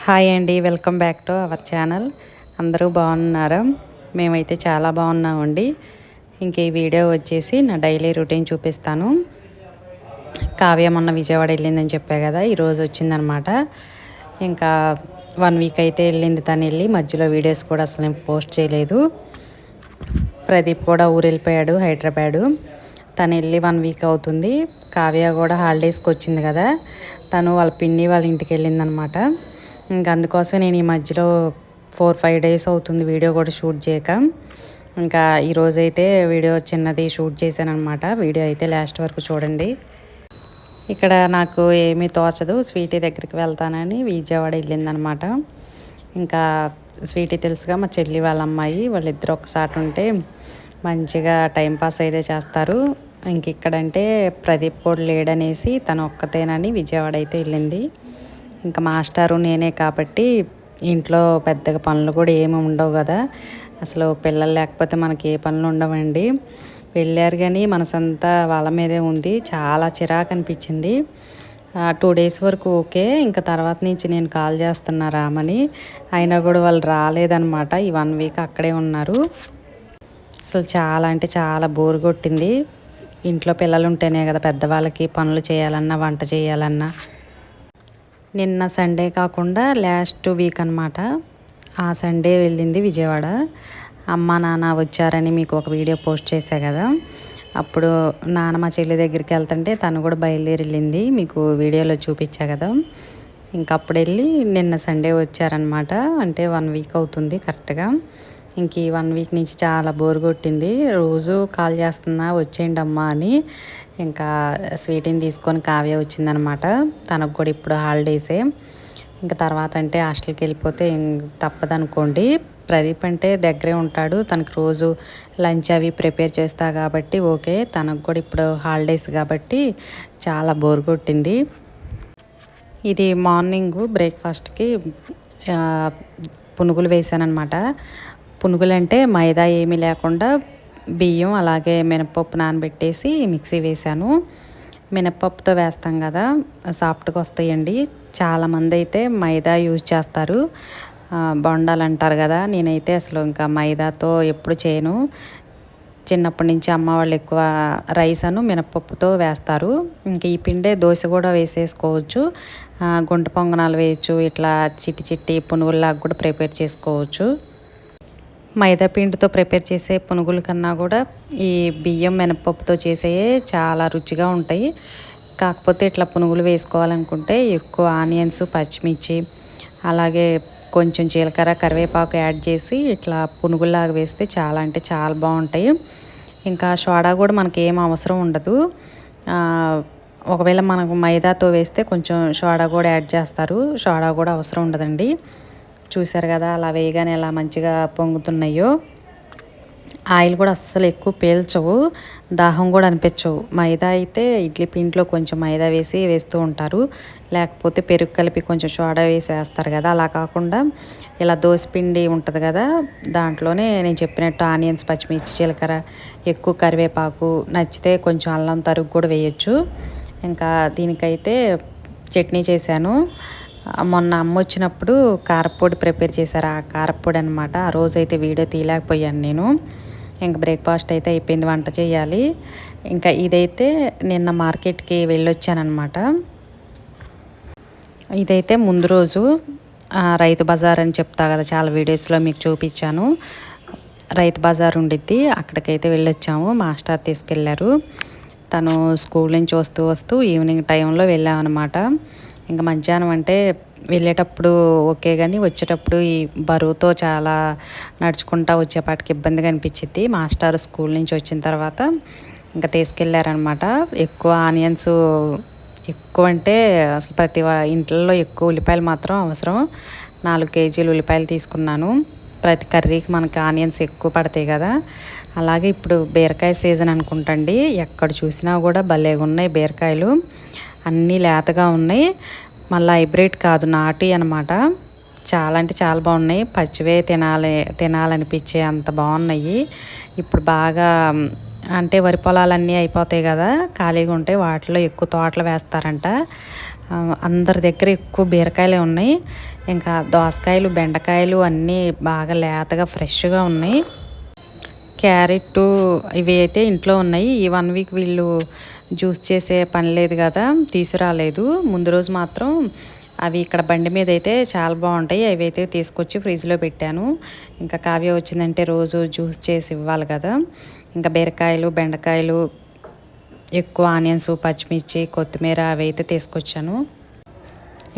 Hi అండి, welcome back to our channel. అందరూ బాగున్నారా? మేమైతే చాలా బాగున్నామండి. ఇంక ఈ వీడియో వచ్చేసి నా డైలీ రొటీన్ చూపిస్తాను. కావ్య మొన్న విజయవాడ వెళ్ళిందని చెప్పా కదా, ఈరోజు వచ్చిందనమాట. ఇంకా 1 వీక్ అయితే వెళ్ళింది తను వెళ్ళి. మధ్యలో వీడియోస్ కూడా అసలు పోస్ట్ చేయలేదు. ప్రదీప్ కూడా ఊరు వెళ్ళిపోయాడు హైదరాబాదు. తను వెళ్ళి 1 వీక్ అవుతుంది. కావ్య కూడా హాలిడేస్కి వచ్చింది కదా, తను వాళ్ళ పిన్ని వాళ్ళ ఇంటికి వెళ్ళిందనమాట. ఇంకా అందుకోసం నేను ఈ మధ్యలో 4-5 డేస్ అవుతుంది వీడియో కూడా షూట్ చేయక. ఇంకా ఈరోజైతే వీడియో చిన్నది షూట్ చేశాను అనమాట. వీడియో అయితే లాస్ట్ వరకు చూడండి. ఇక్కడ నాకు ఏమీ తోచదు, స్వీటీ దగ్గరికి వెళ్తానని విజయవాడ వెళ్ళిందనమాట. ఇంకా స్వీటీ తెలుసుగా, మా చెల్లి వాళ్ళ అమ్మాయి, వాళ్ళిద్దరు ఒకసారి ఉంటే మంచిగా టైంపాస్ అయితే చేస్తారు. ఇంక ఇక్కడంటే ప్రదీప్ కూడా లేడనేసి తను ఒక్కతేనని విజయవాడ అయితే వెళ్ళింది. ఇంకా మాస్టారు నేనే కాబట్టి ఇంట్లో పెద్దగా పనులు కూడా ఏమి ఉండవు కదా. అసలు పిల్లలు లేకపోతే మనకి ఏ పనులు ఉండవండి. వెళ్ళారు కానీ మనసంతా వాళ్ళ మీదే ఉంది. చాలా చిరాకు అనిపించింది. 2 డేస్ వరకు ఓకే, ఇంకా తర్వాత నుంచి నేను కాల్ చేస్తున్నా రామని, అయినా కూడా వాళ్ళు రాలేదనమాట. ఈ 1 వీక్ అక్కడే ఉన్నారు. అసలు చాలా అంటే చాలా బోర్ కొట్టింది. ఇంట్లో పిల్లలు ఉంటేనే కదా పెద్దవాళ్ళకి పనులు చేయాలన్నా వంట చేయాలన్నా. నిన్న సండే కాకుండా లాస్ట్ వీక్ అనమాట, ఆ సండే వెళ్ళింది విజయవాడ. అమ్మ నాన్న వచ్చారని మీకు ఒక వీడియో పోస్ట్ చేశా కదా, అప్పుడు నాన్న మా చెల్లి దగ్గరికి వెళ్తుంటే తను కూడా బయలుదేరి వెళ్ళింది, మీకు వీడియోలో చూపించా కదా. ఇంకప్పుడు వెళ్ళి నిన్న సండే వచ్చారనమాట. అంటే 1 వీక్ అవుతుంది కరెక్ట్గా. ఇంక ఈ 1 వీక్ నుంచి చాలా బోర్ కొట్టింది. రోజు కాల్ చేస్తున్నా వచ్చేయండి అమ్మా అని. ఇంకా స్వీటీని తీసుకొని కావ్య వచ్చిందనమాట. తనకు కూడా ఇప్పుడు హాలిడేసే. ఇంకా తర్వాత అంటే హాస్టల్కి వెళ్ళిపోతే తప్పదనుకోండి. ప్రదీప్ అంటే దగ్గరే ఉంటాడు, తనకు రోజు లంచ్ అవి ప్రిపేర్ చేస్తా కాబట్టి ఓకే. తనకు కూడా ఇప్పుడు హాలిడేస్ కాబట్టి చాలా బోర్ కొట్టింది. ఇది మార్నింగు బ్రేక్ఫాస్ట్కి పునుగులు వేసానమాట. పునుగులు అంటే మైదా ఏమీ లేకుండా బియ్యం అలాగే మినపప్పు నానబెట్టేసి మిక్సీ వేసాను. మినపప్పుతో వేస్తాం కదా, సాఫ్ట్గా వస్తాయండి. చాలామంది అయితే మైదా యూజ్ చేస్తారు, బొండాలు అంటారు కదా. నేనైతే అసలు ఇంకా మైదాతో ఎప్పుడు చేయను. చిన్నప్పటి నుంచి అమ్మ వాళ్ళు ఎక్కువ రైస్ అను మినపప్పుతో వేస్తారు. ఇంకా ఈ పిండే దోశ కూడా వేసేసుకోవచ్చు, గుంట పొంగనాలు వేయచ్చు, ఇట్లా చిట్టి చిట్టి పునుగుల్లాగా కూడా ప్రిపేర్ చేసుకోవచ్చు. మైదా పిండితో ప్రిపేర్ చేసే పునుగుల కన్నా కూడా ఈ బియ్యం మినపప్పుతో చేసేవి చాలా రుచిగా ఉంటాయి. కాకపోతే ఇట్లా పునుగులు వేసుకోవాలనుకుంటే ఎక్కువ ఆనియన్స్, పచ్చిమిర్చి, అలాగే కొంచెం జీలకర్ర, కరివేపాకు యాడ్ చేసి ఇట్లా పునుగుల్లాగా వేస్తే చాలా అంటే చాలా బాగుంటాయి. ఇంకా సోడా కూడా మనకి ఏం అవసరం ఉండదు. ఒకవేళ మనకు మైదాతో వేస్తే కొంచెం సోడా కూడా యాడ్ చేస్తారు, సోడా కూడా అవసరం ఉండదండి. చూసారు కదా అలా వేయగానే ఎలా మంచిగా పొంగుతున్నాయో. ఆయిల్ కూడా అస్సలు ఎక్కువ పీల్చవు, దాహం కూడా అనిపించవు. మైదా అయితే ఇడ్లీ పిండిలో కొంచెం మైదా వేస్తూ ఉంటారు, లేకపోతే పెరుగు కలిపి కొంచెం సోడా వేసి వేస్తారు కదా. అలా కాకుండా ఇలా దోసపిండి ఉంటుంది కదా, దాంట్లోనే నేను చెప్పినట్టు ఆనియన్స్, పచ్చిమిర్చి, జీలకర్ర, ఎక్కువ కరివేపాకు, నచ్చితే కొంచెం అల్లం తరుగు కూడా వేయచ్చు. ఇంకా దీనికైతే చట్నీ చేశాను. మొన్న అమ్మ వచ్చినప్పుడు కారపొడి ప్రిపేర్ చేశారు, ఆ కారపొడి అనమాట. ఆ రోజైతే వీడియో తీయలేకపోయాను నేను. ఇంకా బ్రేక్ఫాస్ట్ అయితే అయిపోయింది, వంట చేయాలి. ఇంకా ఇదైతే నిన్న మార్కెట్కి వెళ్ళొచ్చానమాట. ఇదైతే ముందు రోజు రైతు బజార్ అని చెప్తా కదా, చాలా వీడియోస్లో మీకు చూపించాను. రైతు బజార్ ఉండిద్ది, అక్కడికైతే వెళ్ళొచ్చాము. మాస్టర్ తీసుకెళ్ళారు. తను స్కూల్ నుంచి వస్తూ ఈవినింగ్ టైంలో వెళ్ళామన్నమాట. ఇంకా మధ్యాహ్నం అంటే వెళ్ళేటప్పుడు ఓకే, కానీ వచ్చేటప్పుడు ఈ బరువుతో చాలా నడుచుకుంటా వచ్చేపాటికి ఇబ్బందిగా అనిపించింది. మాస్టర్ స్కూల్ నుంచి వచ్చిన తర్వాత ఇంకా తీసుకెళ్ళారనమాట. ఎక్కువ ఆనియన్స్, ఎక్కువ అంటే అసలు ప్రతి ఇంట్లో ఎక్కువ ఉల్లిపాయలు మాత్రం అవసరం. 4 కేజీలు ఉల్లిపాయలు తీసుకున్నాను. ప్రతి కర్రీకి మనకి ఆనియన్స్ ఎక్కువ పడతాయి కదా. అలాగే ఇప్పుడు బీరకాయ సీజన్ అనుకుంటండి, ఎక్కడ చూసినా కూడా భలేగా ఉన్నాయి బీరకాయలు. అన్నీ లేతగా ఉన్నాయి, మళ్ళీ హైబ్రిడ్ కాదు, నాటి అనమాట. చాలా అంటే చాలా బాగున్నాయి. పచ్చివే తినాలనిపించే అంత బాగున్నాయి. ఇప్పుడు బాగా అంటే వరి పొలాలన్నీ అయిపోతాయి కదా, ఖాళీగా ఉంటాయి, వాటిలో ఎక్కువ తోటలు వేస్తారంట. అందరి దగ్గర ఎక్కువ బీరకాయలే ఉన్నాయి. ఇంకా దోసకాయలు, బెండకాయలు అన్నీ బాగా లేతగా ఫ్రెష్గా ఉన్నాయి. క్యారెట్ ఇవి అయితే ఇంట్లో ఉన్నాయి. ఈ 1 వీక్ వీళ్ళు జ్యూస్ చేసే పని లేదు కదా, తీసుకురాలేదు. ముందు రోజు మాత్రం అవి ఇక్కడ బండి మీద అయితే చాలా బాగుంటాయి. అవి అయితే తీసుకొచ్చి ఫ్రిడ్జ్లో పెట్టాను. ఇంకా కావ్య వచ్చిందంటే రోజు జ్యూస్ చేసి ఇవ్వాలి కదా. ఇంకా బీరకాయలు, బెండకాయలు, ఎక్కువ ఆనియన్స్, పచ్చిమిర్చి, కొత్తిమీర అవి అయితే తీసుకొచ్చాను.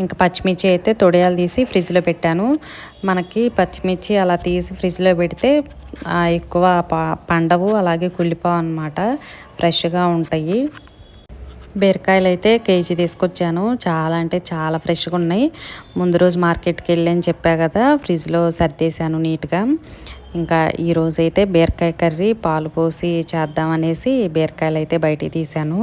ఇంకా పచ్చిమిర్చి అయితే తొడియాలు తీసి ఫ్రిడ్జ్లో పెట్టాను. మనకి పచ్చిమిర్చి అలా తీసి ఫ్రిడ్జ్లో పెడితే ఎక్కువ పండవు, అలాగే కుళ్ళిపోవు అన్నమాట, ఫ్రెష్గా ఉంటాయి. బీరకాయలు అయితే కేజీ తీసుకొచ్చాను. చాలా అంటే చాలా ఫ్రెష్గా ఉన్నాయి. ముందు రోజు మార్కెట్కి వెళ్ళని చెప్పా కదా, ఫ్రిడ్జ్లో సర్దేశాను నీట్గా. ఇంకా ఈరోజు అయితే బీరకాయ కర్రీ పాలు పోసి చేద్దామనేసి బీరకాయలు అయితే బయటికి తీసాను.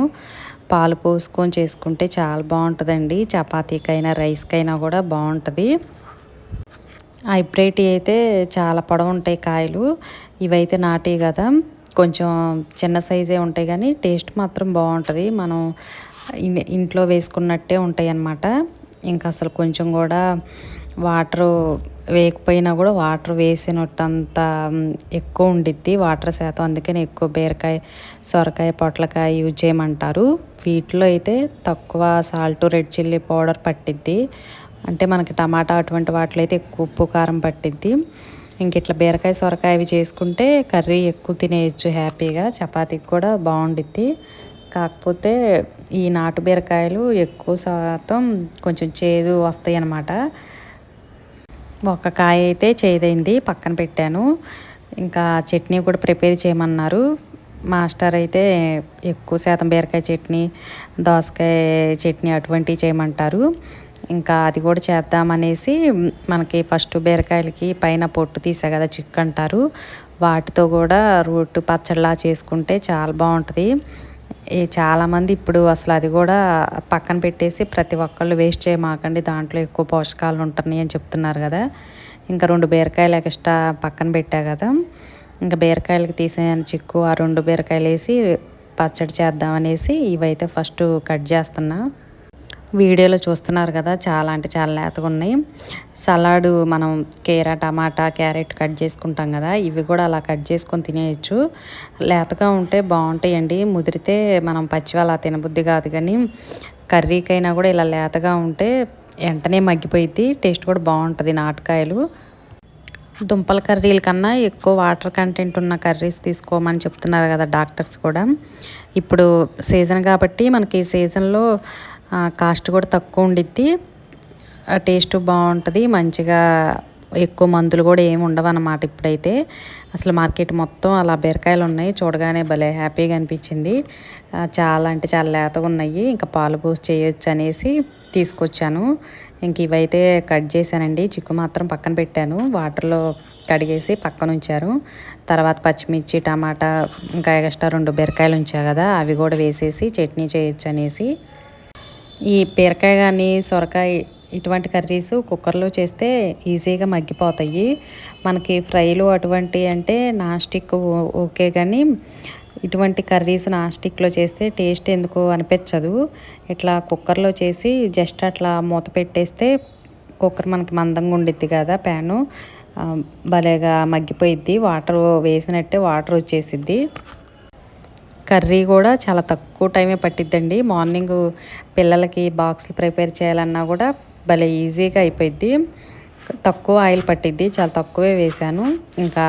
పాలు పోసుకొని చేసుకుంటే చాలా బాగుంటుందండి. చపాతీకైనా రైస్కైనా కూడా బాగుంటుంది. హైబ్రిడ్ అయితే చాలా పొడవు ఉంటాయి కాయలు. ఇవైతే నాటి కదా, కొంచెం చిన్న సైజే ఉంటాయి కానీ టేస్ట్ మాత్రం బాగుంటుంది. మనం ఇంట్లో వేసుకున్నట్టే ఉంటాయి అన్నమాట. ఇంకా అసలు కొంచెం కూడా వాటర్ వేయకపోయినా కూడా వాటర్ వేసినట్టంత ఎక్కువ ఉండిద్ది వాటర్ శాతం. అందుకని ఎక్కువ బీరకాయ, సొరకాయ, పొట్లకాయ యూజ్ చేయమంటారు. వీటిలో అయితే తక్కువ సాల్ట్, రెడ్ చిల్లీ పౌడర్ పట్టిద్ది. అంటే మనకి టమాటా అటువంటి వాటిలో అయితే ఎక్కువ ఉప్పు, కారం పట్టిద్ది. ఇంక ఇట్లా బీరకాయ, సొరకాయ అవి చేసుకుంటే కర్రీ ఎక్కువ తినేయచ్చు హ్యాపీగా. చపాతీకి కూడా బాగుండిద్ది. కాకపోతే ఈ నాటు బీరకాయలు ఎక్కువ శాతం కొంచెం చేదు వస్తాయి అన్నమాట. ఒక కాయ అయితే చేదైంది, పక్కన పెట్టాను. ఇంకా చట్నీ కూడా ప్రిపేర్ చేయమన్నారు. మాస్టర్ అయితే ఎక్కువ శాతం బీరకాయ చట్నీ, దోసకాయ చట్నీ అటువంటివి చేయమంటారు. ఇంకా అది కూడా చేద్దామనేసి, మనకి ఫస్ట్ బీరకాయలకి పైన పొట్టు తీసా కదా, చిక్కు అంటారు, వాటితో కూడా రోటి పచ్చడిలా చేసుకుంటే చాలా బాగుంటుంది. చాలామంది ఇప్పుడు అసలు అది కూడా పక్కన పెట్టేసి ప్రతి ఒక్కళ్ళు వేస్ట్ చేయమాకండి, దాంట్లో ఎక్కువ పోషకాలు ఉంటున్నాయి అని చెప్తున్నారు కదా. ఇంకా 2 బీరకాయలు ఎక్స్ట్రా పక్కన పెట్టా కదా, ఇంకా బీరకాయలకి తీసిన చిక్కు ఆ 2 బీరకాయలు వేసి పచ్చడి చేద్దామనేసి ఇవైతే ఫస్ట్ కట్ చేస్తున్నా. వీడియోలో చూస్తున్నారు కదా, చాలా అంటే చాలా లేతగా ఉన్నాయి. సలాడ్ మనం టమాటా, క్యారెట్ కట్ చేసుకుంటాం కదా, ఇవి కూడా అలా కట్ చేసుకొని తినేయచ్చు. లేతగా ఉంటే బాగుంటాయండి. ముదిరితే మనం పచ్చివి అలా తినబుద్ధి కాదు, కానీ కర్రీకైనా కూడా ఇలా లేతగా ఉంటే వెంటనే మగ్గిపోయిద్ది. టేస్ట్ కూడా బాగుంటుంది. నాటుకాయలు దుంపల కర్రీల కన్నా ఎక్కువ వాటర్ కంటెంట్ ఉన్న కర్రీస్ తీసుకోమని చెప్తున్నారు కదా డాక్టర్స్ కూడా. ఇప్పుడు సీజన్ కాబట్టి మనకి ఈ సీజన్లో కాస్ట్ కూడా తక్కువ ఉండిద్ది, టేస్ట్ బాగుంటుంది మంచిగా. ఎక్కువ మందులు కూడా ఏమి ఉండవు అన్నమాట. ఇప్పుడైతే అసలు మార్కెట్ మొత్తం అలా బీరకాయలు ఉన్నాయి. చూడగానే భలే హ్యాపీగా అనిపించింది. చాలా అంటే చాలా లేతగా ఉన్నాయి. ఇంకా పాలు పోసి చేయొచ్చు అనేసి తీసుకొచ్చాను. ఇంక ఇవైతే కట్ చేశానండి. చిక్కు మాత్రం పక్కన పెట్టాను, వాటర్లో కడిగేసి పక్కన ఉంచారు. తర్వాత పచ్చిమిర్చి, టమాటా, ఇంకా ఎక్స్ట్రా 2 బీరకాయలు ఉంచా కదా, అవి కూడా వేసేసి చట్నీ చేయొచ్చు అనేసి. ఈ బీరకాయ కానీ సొరకాయ ఇటువంటి కర్రీస్ కుక్కర్లో చేస్తే ఈజీగా మగ్గిపోతాయి. మనకి ఫ్రైలు అటువంటి అంటే నాన్ స్టిక్ ఓకే, కానీ ఇటువంటి కర్రీస్ నాన్ స్టిక్లో చేస్తే టేస్ట్ ఎందుకో అనిపించదు. ఇట్లా కుక్కర్లో చేసి జస్ట్ అట్లా మూత పెట్టేస్తే కుక్కర్ మనకి మందంగా ఉండిద్ది కదా ప్యాను, భలేగా మగ్గిపోయిద్ది. వాటర్ వేసినట్టే వాటర్ వచ్చేసిద్ది. కర్రీ కూడా చాలా తక్కువ టైమే పట్టిద్దండి. మార్నింగ్ పిల్లలకి బాక్స్లు ప్రిపేర్ చేయాలన్నా కూడా భలే ఈజీగా అయిపోయిద్ది. తక్కువ ఆయిల్ పట్టిద్ది, చాలా తక్కువే వేసాను. ఇంకా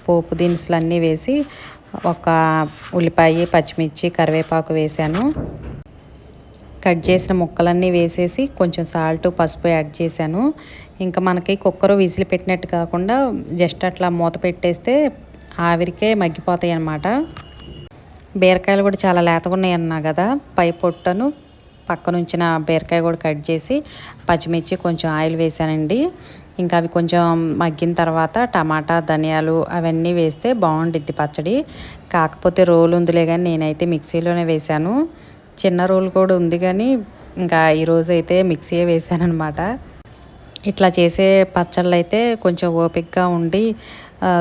పోపు దినుసులు అన్నీ వేసి ఒక ఉల్లిపాయ, పచ్చిమిర్చి, కరివేపాకు వేసాను. కట్ చేసిన ముక్కలన్నీ వేసేసి కొంచెం సాల్ట్, పసుపు యాడ్ చేశాను. ఇంకా మనకి కుక్కర్ విజిల్ పెట్టినట్టు కాకుండా జస్ట్ అట్లా మూత పెట్టేస్తే ఆవిరికే మగ్గిపోతాయి అన్నమాట. బీరకాయలు కూడా చాలా లేతగా ఉన్నాయి అన్నా కదా, పై పొట్టను పక్కన ఉంచిన బీరకాయ కూడా కట్ చేసి పచ్చిమిర్చి కొంచెం ఆయిల్ వేసానండి. ఇంకా అవి కొంచెం మగ్గిన తర్వాత టమాటా, ధనియాలు అవన్నీ వేస్తే బాగుండిద్ది పచ్చడి. కాకపోతే రోలు ఉందిలే కానీ నేనైతే మిక్సీలోనే వేశాను. చిన్న రోలు కూడా ఉంది కానీ ఇంకా ఈరోజు అయితే మిక్సీయే వేసాను అనమాట. ఇట్లా చేసే పచ్చళ్ళు అయితే కొంచెం ఓపికగా ఉండి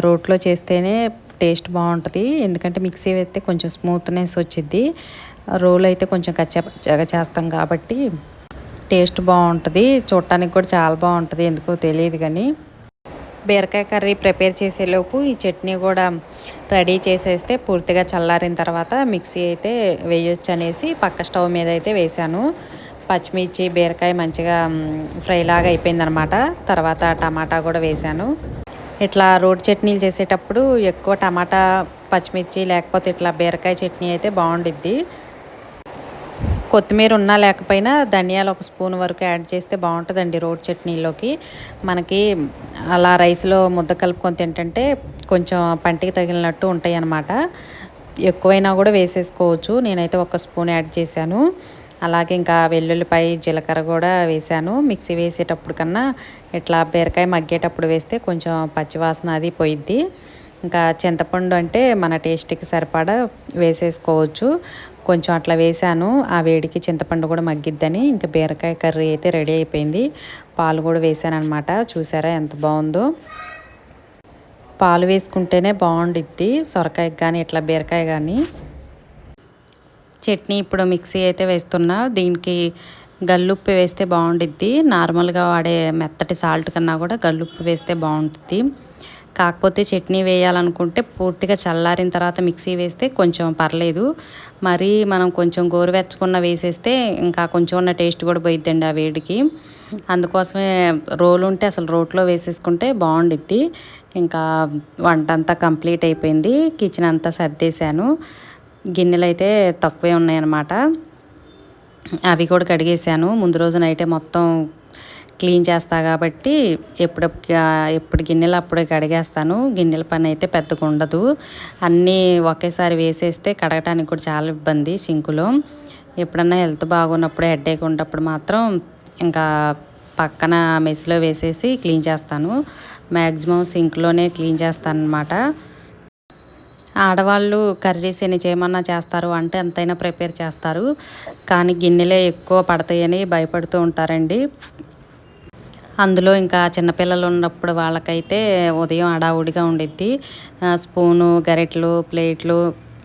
రోట్లో చేస్తేనే టేస్ట్ బాగుంటుంది. ఎందుకంటే మిక్సీ వేస్తే కొంచెం స్మూత్నెస్ వచ్చిద్ది. రోల్ అయితే కొంచెం కచ్చా పచ్చగా చేస్తాం కాబట్టి టేస్ట్ బాగుంటుంది, చూడటానికి కూడా చాలా బాగుంటుంది, ఎందుకో తెలియదు కానీ. బీరకాయ కర్రీ ప్రిపేర్ చేసేలోపు ఈ చట్నీ కూడా రెడీ చేసేస్తే పూర్తిగా చల్లారిన తర్వాత మిక్సీ అయితే వేయొచ్చు అనేసి పక్క స్టవ్ మీద అయితే వేసాను. పచ్చిమిర్చి బీరకాయ మంచిగా ఫ్రై లాగా అయిపోయిందనమాట. తర్వాత టమాటా కూడా వేసాను. ఇట్లా రోటి చట్నీలు చేసేటప్పుడు ఎక్కువ టమాటా, పచ్చిమిర్చి లేకపోతే ఇట్లా బీరకాయ చట్నీ అయితే బాగుండిద్ది. కొత్తిమీర ఉన్నా లేకపోయినా ధనియాలు ఒక స్పూన్ వరకు యాడ్ చేస్తే బాగుంటుందండి రోటి చట్నీలోకి. మనకి అలా రైస్లో ముద్ద కలుపుకొని తింటుంటే కొంచెం పంటికి తగిలినట్టు ఉంటాయి అన్నమాట. ఎక్కువైనా కూడా వేసేసుకోవచ్చు. నేనైతే ఒక స్పూన్ యాడ్ చేశాను. అలాగే ఇంకా వెల్లుల్లిపాయ, జీలకర్ర కూడా వేసాను. మిక్సీ వేసేటప్పుడు కన్నా ఇట్లా బీరకాయ మగ్గేటప్పుడు వేస్తే కొంచెం పచ్చివాసన అది పోయిద్ది. ఇంకా చింతపండు అంటే మన టేస్ట్కి సరిపడా వేసేసుకోవచ్చు. కొంచెం అట్లా వేసాను. ఆ వేడికి చింతపండు కూడా మగ్గిద్దని. ఇంకా బీరకాయ కర్రీ అయితే రెడీ అయిపోయింది. పాలు కూడా వేసాను అనమాట. చూసారా ఎంత బాగుందో. పాలు వేసుకుంటేనే బాగుండిద్ది సొరకాయకి కానీ ఇట్లా బీరకాయ కానీ. చట్నీ ఇప్పుడు మిక్సీ అయితే వేస్తున్నా. దీనికి గల్లుప్పు వేస్తే బాగుండిద్ది. నార్మల్గా వాడే మెత్తటి సాల్ట్ కన్నా కూడా గల్లుప్పు వేస్తే బాగుంటుంది. కాకపోతే చట్నీ వేయాలనుకుంటే పూర్తిగా చల్లారిన తర్వాత మిక్సీ వేస్తే కొంచెం పర్లేదు. మరి మనం కొంచెం గోరువెచ్చకున్న వేసేస్తే ఇంకా కొంచెం ఉన్న టేస్ట్ కూడా పోయిద్దండి ఆ వేడికి. అందుకోసమే రోలు ఉంటే అసలు రోట్లో వేసేసుకుంటే బాగుండిద్ది. ఇంకా వంట అంతా కంప్లీట్ అయిపోయింది. కిచెన్ అంతా సర్దేశాను. గిన్నెలు అయితే తక్కువే ఉన్నాయన్నమాట. అవి కూడా కడిగేసాను. ముందు రోజు నైటే మొత్తం క్లీన్ చేస్తా కాబట్టి ఎప్పుడు గిన్నెలు అప్పుడే కడిగేస్తాను. గిన్నెల పని అయితే పెద్దగా ఉండదు. అన్నీ ఒకేసారి వేసేస్తే కడగటానికి కూడా చాలా ఇబ్బంది సింకులో. ఎప్పుడన్నా హెల్త్ బాగున్నప్పుడు హెడేక్ ఉన్నప్పుడు మాత్రం ఇంకా పక్కన మెస్లో వేసేసి క్లీన్ చేస్తాను. మ్యాక్సిమం సింక్లోనే క్లీన్ చేస్తాను అన్నమాట. ఆడవాళ్ళు కర్రీస్ ఎన్ని చేయమన్నా చేస్తారు, అంటే ఎంతైనా ప్రిపేర్ చేస్తారు. కానీ గిన్నెలే ఎక్కువ పడతాయని భయపడుతూ ఉంటారండి. అందులో ఇంకా చిన్నపిల్లలు ఉన్నప్పుడు వాళ్ళకైతే ఉదయం హడావుడిగా ఉండిద్ది. స్పూను, గరిటెలు, ప్లేట్లు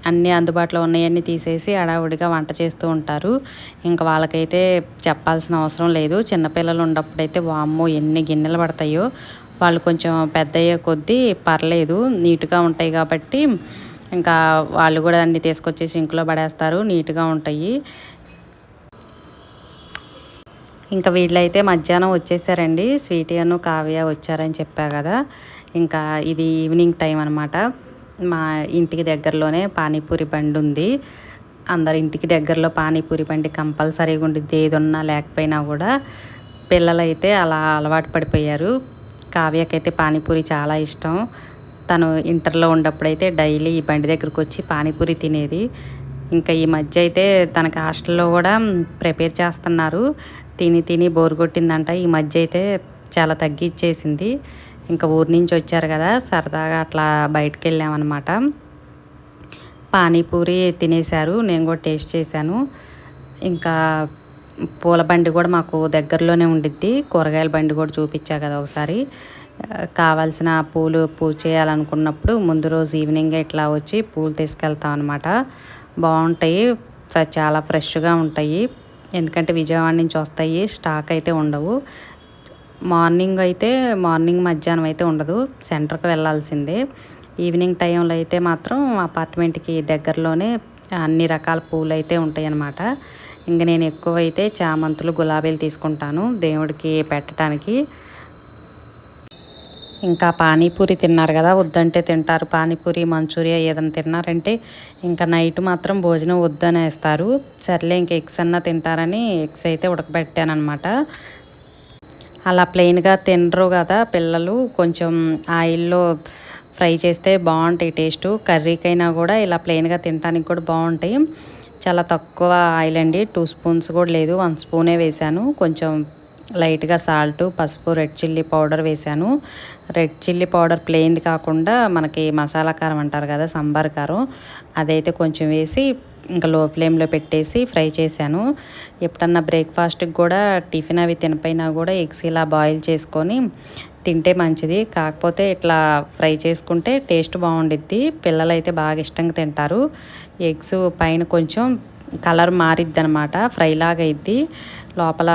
అన్నీ అందుబాటులో ఉన్నాయన్నీ తీసేసి హడావుడిగా వంట చేస్తూ ఉంటారు. ఇంకా వాళ్ళకైతే చెప్పాల్సిన అవసరం లేదు. చిన్నపిల్లలు ఉన్నప్పుడైతే వామ్మో ఎన్ని గిన్నెలు పడతాయో. వాళ్ళు కొంచెం పెద్ద అయ్యే కొద్దీ పర్లేదు, నీట్గా ఉంటాయి కాబట్టి ఇంకా వాళ్ళు కూడా అన్నీ తీసుకొచ్చి సింక్లో పడేస్తారు, నీట్గా ఉంటాయి. ఇంకా వీళ్ళైతే మధ్యాహ్నం వచ్చేసారండి. స్వీటీ అను కావ్య వచ్చారని చెప్పా కదా. ఇంకా ఇది ఈవినింగ్ టైం అనమాట. మా ఇంటికి దగ్గరలోనే పానీపూరి బండి ఉంది. అందరి ఇంటికి దగ్గరలో పానీపూరి బండి కంపల్సరీగా ఉండిద్ది, ఏది ఉన్నా లేకపోయినా కూడా. పిల్లలైతే అలా అలవాటు పడిపోయారు. కావ్యకైతే పానీపూరి చాలా ఇష్టం. తను ఇంటర్లో ఉన్నప్పుడైతే డైలీ ఈ బండి దగ్గరకు వచ్చి పానీపూరి తినేది. ఇంకా ఈ మధ్య అయితే తనకి హాస్టల్లో కూడా ప్రిపేర్ చేస్తున్నారు. తిని తిని బోర్ కొట్టిందంట. ఈ మధ్య అయితే చాలా తగ్గిచ్చేసింది. ఇంకా ఊరి నుంచి వచ్చారు కదా, సరదాగా అట్లా బయటకు వెళ్ళామన్నమాట. పానీపూరి తినేశారు. నేను కూడా టేస్ట్ చేశాను. ఇంకా పూల బండి కూడా మాకు దగ్గరలోనే ఉండిద్ది. కూరగాయల బండి కూడా చూపించా కదా ఒకసారి. కావాల్సిన పూజ చేయాలనుకున్నప్పుడు ముందు రోజు ఈవినింగే ఇట్లా వచ్చి పూలు తీసుకెళ్తాం అనమాట. బాగుంటాయి, చాలా ఫ్రెష్గా ఉంటాయి. ఎందుకంటే విజయవాడ నుంచి వస్తాయి, స్టాక్ అయితే ఉండవు. మార్నింగ్ మధ్యాహ్నం అయితే ఉండదు, సెంటర్కి వెళ్ళాల్సిందే. ఈవినింగ్ టైంలో అయితే మాత్రం అపార్ట్మెంట్కి దగ్గరలోనే అన్ని రకాల పూలు అయితే ఉంటాయి అన్నమాట. ఇంక నేను ఎక్కువైతే చామంతులు, గులాబీలు తీసుకుంటాను దేవుడికి పెట్టడానికి. ఇంకా పానీపూరి తిన్నారు కదా, వద్దంటే తింటారు. పానీపూరి, మంచూరియా ఏదైనా తిన్నారంటే ఇంకా నైట్ మాత్రం భోజనం వద్దనేస్తారు. సర్లే ఇంక ఎగ్స్ అన్నా తింటారని ఎగ్స్ అయితే ఉడకబెట్టాను అనమాట. అలా ప్లెయిన్గా తినరు కదా పిల్లలు, కొంచెం ఆయిల్లో ఫ్రై చేస్తే బాగుంటాయి టేస్టు. కర్రీకైనా కూడా ఇలా ప్లెయిన్గా తినడానికి కూడా బాగుంటాయి. చాలా తక్కువ ఆయిల్ అండి, 2 స్పూన్స్ కూడా లేదు, 1 స్పూనే వేసాను. కొంచెం లైట్గా సాల్ట్, పసుపు, రెడ్ చిల్లీ పౌడర్ వేసాను. రెడ్ చిల్లీ పౌడర్ ప్లెయిన్ది కాకుండా మనకి మసాలా కారం అంటారు కదా, సాంబార్ కారం, అదైతే కొంచెం వేసి ఇంకా లో ఫ్లేమ్లో పెట్టేసి ఫ్రై చేశాను. ఎప్పుడన్నా బ్రేక్ఫాస్ట్కి కూడా టిఫిన్ అవి తినపోయినా కూడా ఎగ్స్ ఇలా బాయిల్ చేసుకొని తింటే మంచిది. కాకపోతే ఇట్లా ఫ్రై చేసుకుంటే టేస్ట్ బాగుండిద్ది. పిల్లలైతే బాగా ఇష్టంగా తింటారు. ఎగ్స్ పైన కొంచెం కలర్ మారిద్ది అనమాట, ఫ్రై లాగా అయిద్ది. లోపల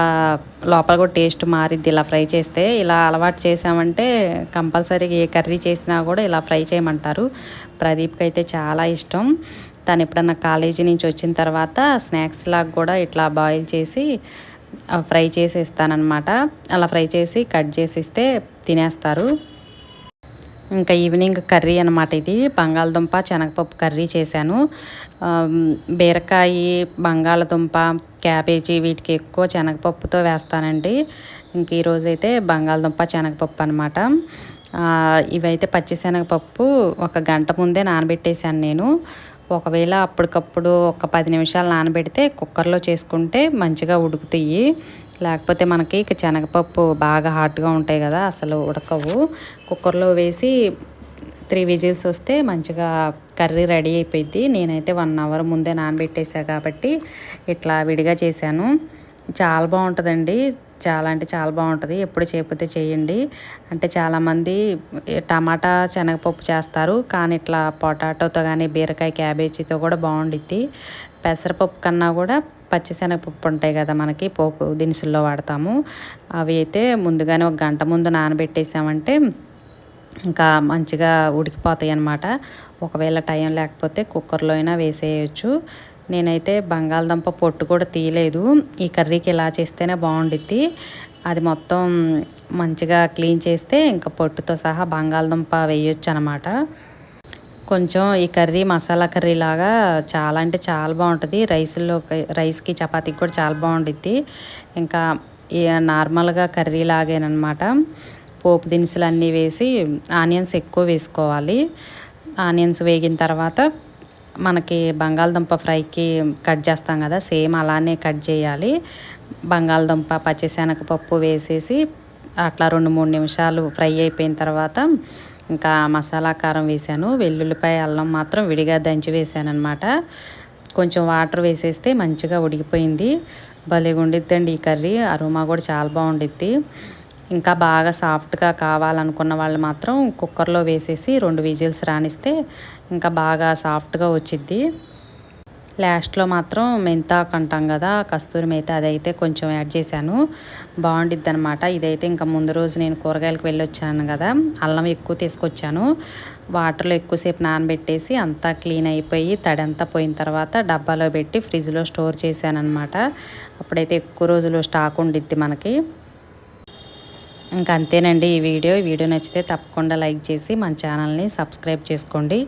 లోపల కూడా టేస్ట్ మారిద్ది ఇలా ఫ్రై చేస్తే. ఇలా అలవాటు చేసామంటే కంపల్సరీగా ఏ కర్రీ చేసినా కూడా ఇలా ఫ్రై చేయమంటారు. ప్రదీప్కి అయితే చాలా ఇష్టం. తను ఎప్పుడన్నా కాలేజీ నుంచి వచ్చిన తర్వాత స్నాక్స్ లాగా కూడా ఇట్లా బాయిల్ చేసి ఫ్రై చేసి ఇస్తానన్నమాట. అలా ఫ్రై చేసి కట్ చేసి ఇస్తే తినేస్తారు. ఇంకా ఈవినింగ్ కర్రీ అనమాట ఇది. బంగాళదుంప శనగపప్పు కర్రీ చేశాను. బీరకాయ, బంగాళదుంప, క్యాబేజీ వీటికి ఎక్కువ శనగపప్పుతో వేస్తానండి. ఇంక ఈరోజైతే బంగాళదుంప శనగపప్పు అనమాట. ఇవైతే పచ్చిశనగపప్పు ఒక గంట ముందే నానబెట్టేశాను నేను. ఒకవేళ అప్పటికప్పుడు ఒక 10 నిమిషాలు నానబెడితే కుక్కర్లో చేసుకుంటే మంచిగా ఉడుకుతాయి. లేకపోతే మనకి ఇక శనగపప్పు బాగా హాట్గా ఉంటాయి కదా, అసలు ఉడకవు. కుక్కర్లో వేసి 3 విజిల్స్ వస్తే మంచిగా కర్రీ రెడీ అయిపోయింది. నేనైతే 1 అవర్ ముందే నానబెట్టేసా కాబట్టి ఇట్లా విడిగా చేశాను. చాలా బాగుంటుందండి. చాలా అంటే చాలా బాగుంటుంది. ఎప్పుడు చేయకపోతే చేయండి. అంటే చాలామంది టమాటా శనగపప్పు చేస్తారు, కానీ ఇట్లా పొటాటోతో కానీ బీరకాయ క్యాబేజీతో కూడా బాగుండిద్ది. పెసరపప్పు కన్నా కూడా పచ్చిశనగపప్పు ఉంటాయి కదా, మనకి పోపు దినుసుల్లో వాడతాము. అవి అయితే ముందుగానే ఒక గంట ముందు నానబెట్టేసామంటే ఇంకా మంచిగా ఉడికిపోతాయి అన్నమాట. ఒకవేళ టైం లేకపోతే కుక్కర్లో అయినా వేసేయచ్చు. నేనైతే బంగాళదుంప పొట్టు కూడా తీయలేదు. ఈ కర్రీకి ఇలా చేస్తేనే బాగుండిద్ది. అది మొత్తం మంచిగా క్లీన్ చేస్తే ఇంకా పొట్టుతో సహా బంగాళదుంప వేయొచ్చు అనమాట. కొంచెం ఈ కర్రీ మసాలా కర్రీ లాగా చాలా అంటే చాలా బాగుంటుంది. రైస్కి చపాతీకి కూడా చాలా బాగుండిద్ది. ఇంకా నార్మల్గా కర్రీ లాగేనమాట. పోపు దినుసులు అన్నీ వేసి ఆనియన్స్ ఎక్కువ వేసుకోవాలి. ఆనియన్స్ వేగిన తర్వాత మనకి బంగాళదుంప ఫ్రైకి కట్ చేస్తాం కదా, సేమ్ అలానే కట్ చేయాలి. బంగాళదుంప పచ్చిశనగపప్పు వేసేసి అట్లా 2-3 నిమిషాలు ఫ్రై అయిపోయిన తర్వాత ఇంకా మసాలా కారం వేసాను. వెల్లుల్లిపాయ అల్లం మాత్రం విడిగా దంచి వేసాను అనమాట. కొంచెం వాటర్ వేసేస్తే మంచిగా ఉడికిపోయింది. భలేగా ఉండిద్దండి ఈ కర్రీ. అరోమా కూడా చాలా బాగుండిద్ది. ఇంకా బాగా సాఫ్ట్గా కావాలనుకున్న వాళ్ళు మాత్రం కుక్కర్లో వేసేసి 2 విజిల్స్ రానిస్తే ఇంకా బాగా సాఫ్ట్గా వచ్చిద్ది. లాస్ట్లో మాత్రం మెంతాకు అంటాం కదా, కస్తూరి మేతి, అదైతే కొంచెం యాడ్ చేశాను. బాగుండిద్ది అనమాట. ఇదైతే ఇంకా ముందు రోజు నేను కూరగాయలకు వెళ్ళి వచ్చాను కదా, అల్లం ఎక్కువ తీసుకొచ్చాను. వాటర్లో ఎక్కువసేపు నానబెట్టేసి అంతా క్లీన్ అయిపోయి తడంతా పోయిన తర్వాత డబ్బాలో పెట్టి ఫ్రిడ్జ్లో స్టోర్ చేశాను అనమాట. అప్పుడైతే ఎక్కువ రోజులు స్టాక్ ఉండిద్ది మనకి. ఇంకా అంతేనండి ఈ వీడియో నచ్చితే తప్పకుండా లైక్ చేసి మన ఛానల్ని సబ్స్క్రైబ్ చేసుకోండి.